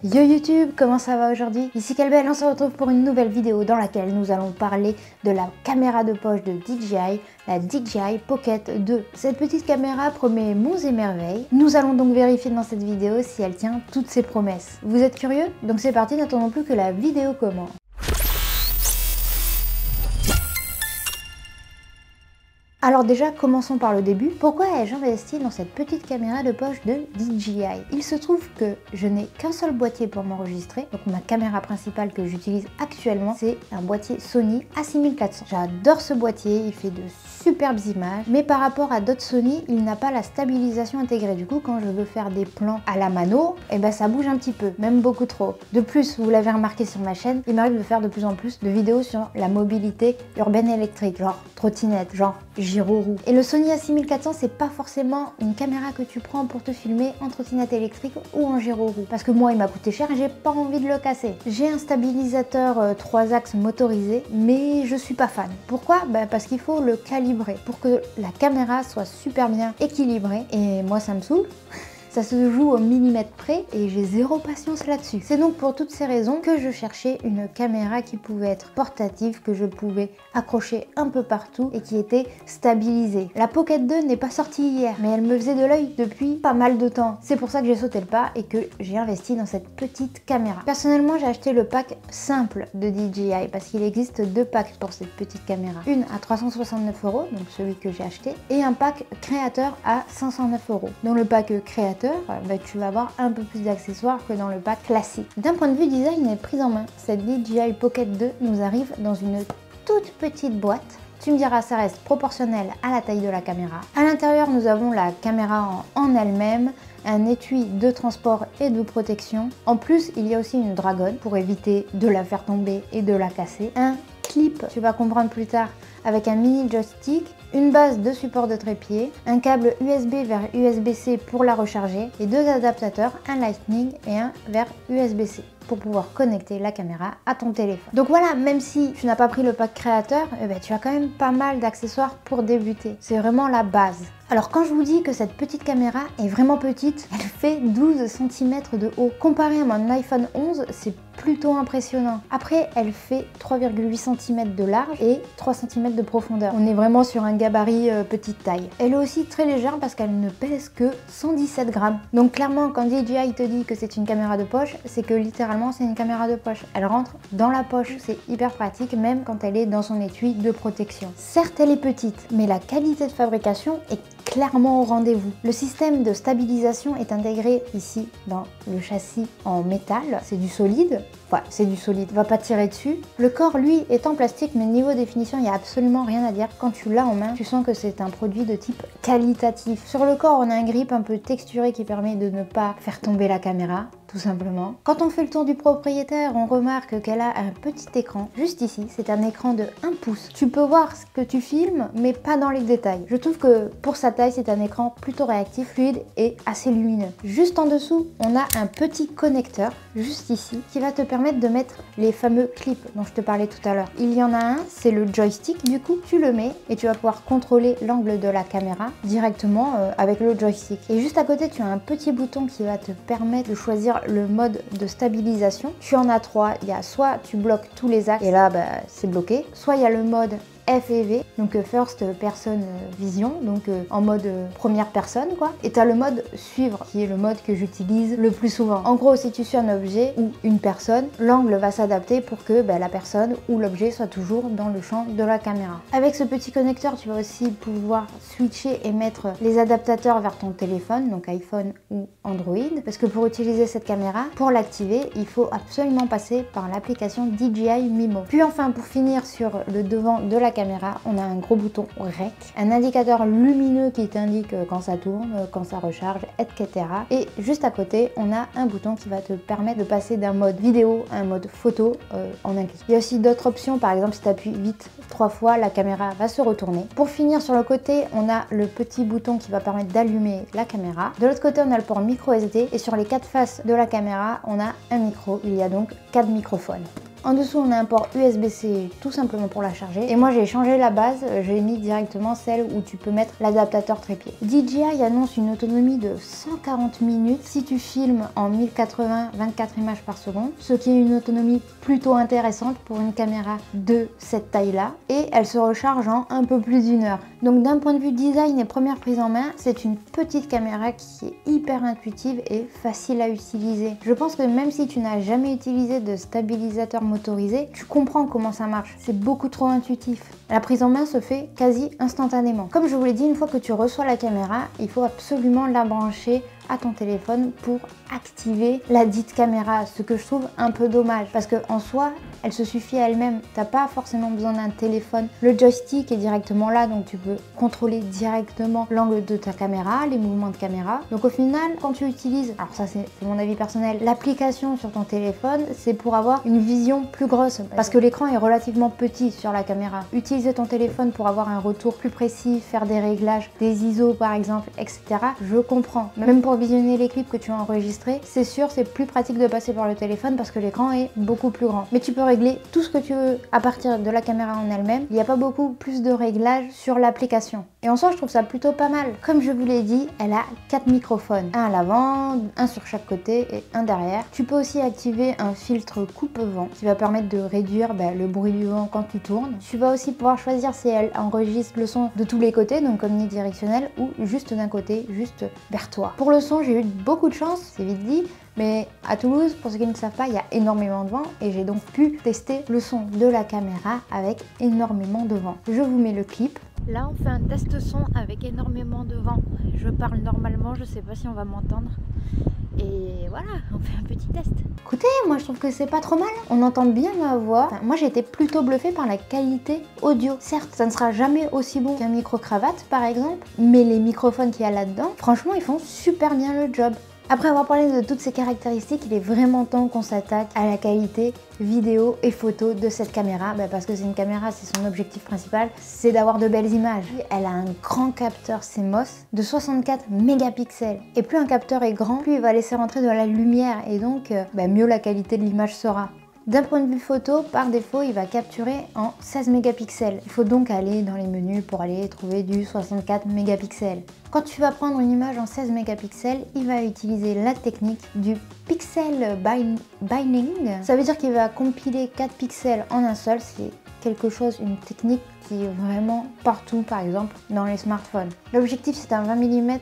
Yo YouTube, comment ça va aujourd'hui? Ici Calbel, on se retrouve pour une nouvelle vidéo dans laquelle nous allons parler de la caméra de poche de DJI, la DJI Pocket 2. Cette petite caméra promet monts et merveilles. Nous allons donc vérifier dans cette vidéo si elle tient toutes ses promesses. Vous êtes curieux? Donc c'est parti, n'attendons plus que la vidéo commence. Alors déjà, commençons par le début. Pourquoi ai-je investi dans cette petite caméra de poche de DJI? Il se trouve que je n'ai qu'un seul boîtier pour m'enregistrer. Donc ma caméra principale que j'utilise actuellement, c'est un boîtier Sony A6400. J'adore ce boîtier, il fait de superbes images. Mais par rapport à d'autres Sony, il n'a pas la stabilisation intégrée. Du coup, quand je veux faire des plans à la mano, ça bouge un petit peu, même beaucoup trop. De plus, vous l'avez remarqué sur ma chaîne, il m'arrive de faire de plus en plus de vidéos sur la mobilité urbaine électrique, genre trottinette, genre gyro-roue. Et le Sony A6400, c'est pas forcément une caméra que tu prends pour te filmer en trottinette électrique ou en gyro-roue. Parce que moi, il m'a coûté cher et j'ai pas envie de le casser. J'ai un stabilisateur 3 axes motorisé, mais je suis pas fan. Pourquoi? Parce qu'il faut le calibrer pour que la caméra soit super bien équilibrée. Et moi, ça me saoule. Ça se joue au millimètre près et j'ai zéro patience là-dessus. C'est donc pour toutes ces raisons que je cherchais une caméra qui pouvait être portative, que je pouvais accrocher un peu partout et qui était stabilisée. La Pocket 2 n'est pas sortie hier, mais elle me faisait de l'œil depuis pas mal de temps. C'est pour ça que j'ai sauté le pas et que j'ai investi dans cette petite caméra. Personnellement, j'ai acheté le pack simple de DJI parce qu'il existe deux packs pour cette petite caméra. Une à 369 €, donc celui que j'ai acheté, et un pack créateur à 509 €. Dans le pack créateur, tu vas avoir un peu plus d'accessoires que dans le pack classique. D'un point de vue design et prise en main, cette DJI Pocket 2 nous arrive dans une toute petite boîte. Tu me diras, ça reste proportionnel à la taille de la caméra. À l'intérieur, nous avons la caméra en elle-même, un étui de transport et de protection. En plus, il y a aussi une dragonne pour éviter de la faire tomber et de la casser. Un clip, tu vas comprendre plus tard, avec un mini joystick, une base de support de trépied, un câble USB vers USB-C pour la recharger et deux adaptateurs, un Lightning et un vers USB-C pour pouvoir connecter la caméra à ton téléphone. Donc voilà, même si tu n'as pas pris le pack créateur, tu as quand même pas mal d'accessoires pour débuter. C'est vraiment la base. Alors quand je vous dis que cette petite caméra est vraiment petite, elle fait 12 cm de haut. Comparé à mon iPhone 11, c'est plutôt impressionnant. Après, elle fait 3,8 cm de large et 3 cm de profondeur. On est vraiment sur un gabarit petite taille. Elle est aussi très légère parce qu'elle ne pèse que 117 grammes. Donc clairement, quand DJI te dit que c'est une caméra de poche, c'est que littéralement c'est une caméra de poche. Elle rentre dans la poche. C'est hyper pratique même quand elle est dans son étui de protection. Certes, elle est petite, mais la qualité de fabrication est clairement au rendez-vous. Le système de stabilisation est intégré ici dans le châssis en métal. C'est du solide. Ouais, c'est du solide, va pas tirer dessus. Le corps, lui, est en plastique, mais niveau définition, il n'y a absolument rien à dire. Quand tu l'as en main, tu sens que c'est un produit de type qualitatif. Sur le corps, on a un grip un peu texturé qui permet de ne pas faire tomber la caméra, tout simplement. Quand on fait le tour du propriétaire, on remarque qu'elle a un petit écran, juste ici. C'est un écran de 1 pouce. Tu peux voir ce que tu filmes, mais pas dans les détails. Je trouve que pour sa taille, c'est un écran plutôt réactif, fluide et assez lumineux. Juste en dessous, on a un petit connecteur, juste ici, qui va te permettre de mettre les fameux clips dont je te parlais tout à l'heure. Il y en a un, c'est le joystick. Du coup, tu le mets et tu vas pouvoir contrôler l'angle de la caméra directement avec le joystick. Et juste à côté, tu as un petit bouton qui va te permettre de choisir le mode de stabilisation. Tu en as 3. Il y a soit tu bloques tous les axes et là, c'est bloqué. Soit il y a le mode FPV, donc First Person Vision, donc en mode première personne quoi. Et tu as le mode suivre, qui est le mode que j'utilise le plus souvent. En gros, si tu suis un objet ou une personne, l'angle va s'adapter pour que la personne ou l'objet soit toujours dans le champ de la caméra. Avec ce petit connecteur, tu vas aussi pouvoir switcher et mettre les adaptateurs vers ton téléphone, donc iPhone ou Android, parce que pour utiliser cette caméra, pour l'activer, il faut absolument passer par l'application DJI Mimo. Puis enfin, pour finir sur le devant de la caméra, on a un gros bouton REC, un indicateur lumineux qui t'indique quand ça tourne, quand ça recharge, etc. Et juste à côté, on a un bouton qui va te permettre de passer d'un mode vidéo à un mode photo en un clic. Il y a aussi d'autres options, par exemple si tu appuies vite 3 fois, la caméra va se retourner. Pour finir, sur le côté, on a le petit bouton qui va permettre d'allumer la caméra. De l'autre côté, on a le port micro SD et sur les 4 faces de la caméra, on a un micro. Il y a donc 4 microphones. En dessous, on a un port USB-C tout simplement pour la charger. Et moi, j'ai changé la base, j'ai mis directement celle où tu peux mettre l'adaptateur trépied. DJI annonce une autonomie de 140 minutes si tu filmes en 1080 24 images par seconde, ce qui est une autonomie plutôt intéressante pour une caméra de cette taille-là. Et elle se recharge en un peu plus d'1 heure. Donc d'un point de vue design et première prise en main, c'est une petite caméra qui est hyper intuitive et facile à utiliser. Je pense que même si tu n'as jamais utilisé de stabilisateur motorisé, tu comprends comment ça marche. C'est beaucoup trop intuitif. La prise en main se fait quasi instantanément. Comme je vous l'ai dit, une fois que tu reçois la caméra, il faut absolument la brancher à ton téléphone pour activer la dite caméra, ce que je trouve un peu dommage parce que en soi elle se suffit à elle-même, t'as pas forcément besoin d'un téléphone. Le joystick est directement là, donc tu peux contrôler directement l'angle de ta caméra, les mouvements de caméra. Donc au final, quand tu utilises, alors ça c'est mon avis personnel, l'application sur ton téléphone, c'est pour avoir une vision plus grosse parce que l'écran est relativement petit sur la caméra. Utiliser ton téléphone pour avoir un retour plus précis, faire des réglages, des ISO par exemple, etc. Je comprends. Même pour visionner les clips que tu as enregistrés, c'est sûr, c'est plus pratique de passer par le téléphone parce que l'écran est beaucoup plus grand. Mais tu peux régler tout ce que tu veux à partir de la caméra en elle-même. Il n'y a pas beaucoup plus de réglages sur l'application. Et en soi, je trouve ça plutôt pas mal. Comme je vous l'ai dit, elle a 4 microphones. Un à l'avant, un sur chaque côté et un derrière. Tu peux aussi activer un filtre coupe-vent qui va permettre de réduire le bruit du vent quand tu tournes. Tu vas aussi pouvoir choisir si elle enregistre le son de tous les côtés, donc omnidirectionnel, ou juste d'un côté, juste vers toi. Pour le son, j'ai eu beaucoup de chance, c'est vite dit. Mais à Toulouse, pour ceux qui ne savent pas, il y a énormément de vent et j'ai donc pu tester le son de la caméra avec énormément de vent. Je vous mets le clip. Là, on fait un test son avec énormément de vent. Je parle normalement, je sais pas si on va m'entendre. Et voilà, on fait un petit test. Écoutez, moi je trouve que c'est pas trop mal. On entend bien ma voix. Enfin, moi j'ai été plutôt bluffée par la qualité audio. Certes, ça ne sera jamais aussi bon qu'un micro-cravate par exemple, mais les microphones qu'il y a là-dedans, franchement, ils font super bien le job. Après avoir parlé de toutes ces caractéristiques, il est vraiment temps qu'on s'attaque à la qualité vidéo et photo de cette caméra, parce que c'est une caméra, c'est son objectif principal, c'est d'avoir de belles images. Elle a un grand capteur CMOS de 64 mégapixels et plus un capteur est grand, plus il va laisser rentrer de la lumière et donc mieux la qualité de l'image sera. D'un point de vue photo, par défaut, il va capturer en 16 mégapixels. Il faut donc aller dans les menus pour aller trouver du 64 mégapixels. Quand tu vas prendre une image en 16 mégapixels, il va utiliser la technique du pixel binding. Ça veut dire qu'il va compiler 4 pixels en un seul. C'est quelque chose, une technique qui est vraiment partout, par exemple dans les smartphones. L'objectif c'est un 20 mm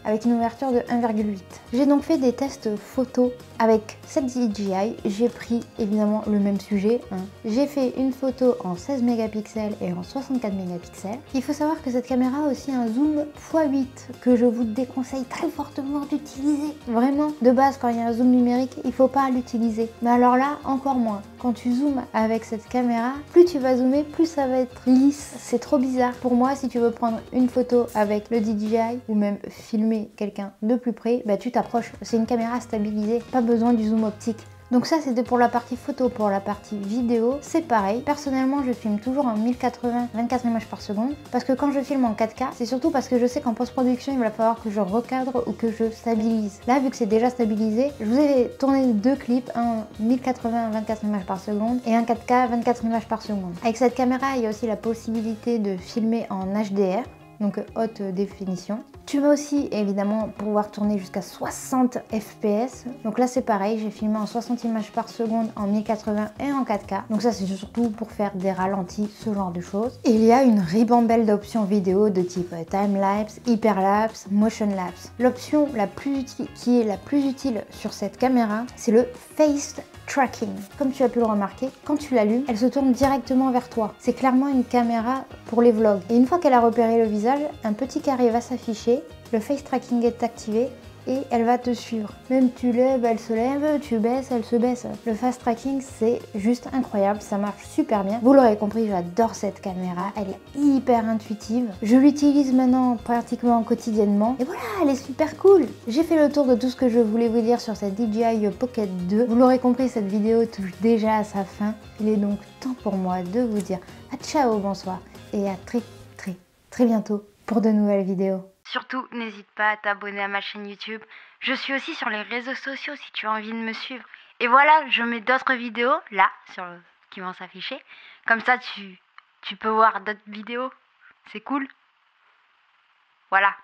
avec une ouverture de 1,8. J'ai donc fait des tests photos avec cette DJI. J'ai pris évidemment le même sujet. J'ai fait une photo en 16 mégapixels et en 64 mégapixels. Il faut savoir que cette caméra a aussi un zoom x8 que je vous déconseille très fortement d'utiliser. Vraiment, de base, quand il y a un zoom numérique, il ne faut pas l'utiliser. Mais alors là, encore moins. Quand tu zoomes avec cette caméra, plus tu vas zoomer, plus ça va être lisse. C'est trop bizarre. Pour moi, si tu veux prendre une photo avec le DJI ou même filmer quelqu'un de plus près, tu t'approches. C'est une caméra stabilisée, pas besoin du zoom optique. Donc ça c'était pour la partie photo. Pour la partie vidéo, c'est pareil. Personnellement, je filme toujours en 1080 24 images par seconde parce que quand je filme en 4K, c'est surtout parce que je sais qu'en post-production, il va falloir que je recadre ou que je stabilise. Là, vu que c'est déjà stabilisé, je vous ai tourné 2 clips, un en 1080 24 images par seconde et un 4K 24 images par seconde. Avec cette caméra, il y a aussi la possibilité de filmer en HDR, donc haute définition. Tu vas aussi évidemment pouvoir tourner jusqu'à 60 fps. Donc là c'est pareil, j'ai filmé en 60 images par seconde en 1080 et en 4K. Donc ça c'est surtout pour faire des ralentis, ce genre de choses. Et il y a une ribambelle d'options vidéo de type time-lapse, hyperlapse, motion-lapse. L'option qui est la plus utile sur cette caméra, c'est le face tracking. Comme tu as pu le remarquer, quand tu l'allumes, elle se tourne directement vers toi. C'est clairement une caméra pour les vlogs. Et une fois qu'elle a repéré le visage, un petit carré va s'afficher, le face tracking est activé et elle va te suivre. Même tu lèves, elle se lève, tu baisses, elle se baisse. Le fast tracking, c'est juste incroyable, ça marche super bien. Vous l'aurez compris, j'adore cette caméra, elle est hyper intuitive. Je l'utilise maintenant pratiquement quotidiennement et voilà, elle est super cool. J'ai fait le tour de tout ce que je voulais vous dire sur cette DJI Pocket 2. Vous l'aurez compris, cette vidéo touche déjà à sa fin. Il est donc temps pour moi de vous dire à ciao, bonsoir et à très bientôt pour de nouvelles vidéos. Surtout, n'hésite pas à t'abonner à ma chaîne YouTube. Je suis aussi sur les réseaux sociaux si tu as envie de me suivre. Et voilà, je mets d'autres vidéos là sur qui vont s'afficher. Comme ça, tu peux voir d'autres vidéos. C'est cool. Voilà.